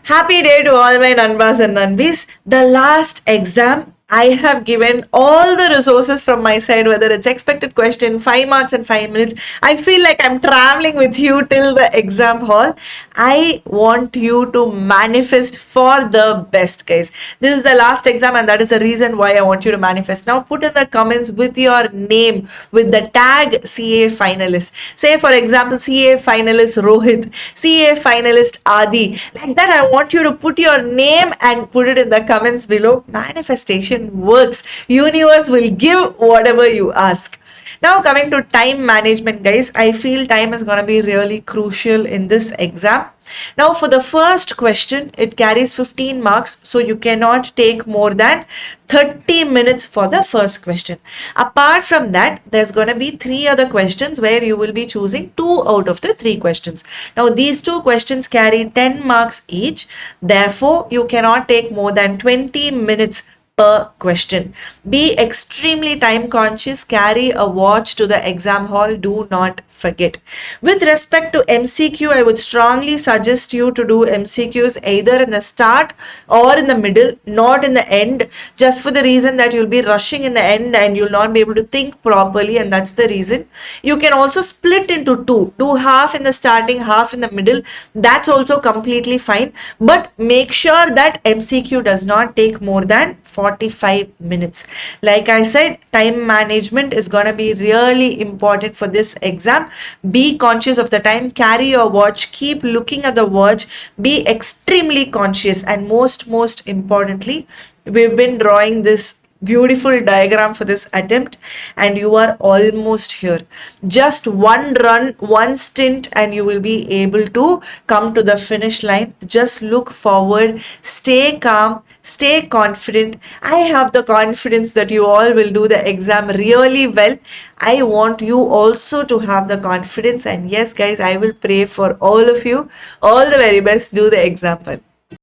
Happy day to all my Nanbas and Nanbis. The last exam, I have given all the resources from my side, whether it's expected question, 5 marks and 5 minutes. I feel like I'm traveling with you till the exam hall. I want you to manifest for the best, guys. This is the last exam, and that is the reason why I want you to manifest. Now, put in the comments with your name, with the tag CA finalist. Say, for example, CA finalist Rohit, CA finalist Adi. Like that, I want you to put your name and put it in the comments below. Manifestation works. Universe will give whatever you ask. Now, coming to time management, guys, I feel time is going to be really crucial in this exam. Now, for the first question, it carries 15 marks, so you cannot take more than 30 minutes for the first question. Apart from that, there's going to be 3 other questions where you will be choosing 2 out of the 3 questions. Now, these 2 questions carry 10 marks each. Therefore, you cannot take more than 20 minutes per question. Be extremely time conscious. Carry a watch to the exam hall. Do not forget. With respect to MCQ, I would strongly suggest you to do MCQs either in the start or in the middle, not in the end, just for the reason that you'll be rushing in the end and you'll not be able to think properly, and that's the reason. You can also split into two. Do half in the starting, half in the middle. That's also completely fine. But make sure that MCQ does not take more than 45 minutes. Like I said, time management is going to be really important for this exam. Be conscious of the time. Carry your watch. Keep looking at the watch. Be extremely conscious. And most importantly, we've been drawing this beautiful diagram for this attempt, and you are almost here. Just one run, one stint, and you will be able to come to the finish line. Just look forward, stay calm, stay confident. I have the confidence that you all will do the exam really well. I want you also to have the confidence, and yes, guys, I will pray for all of you. All the very best. Do the exam well.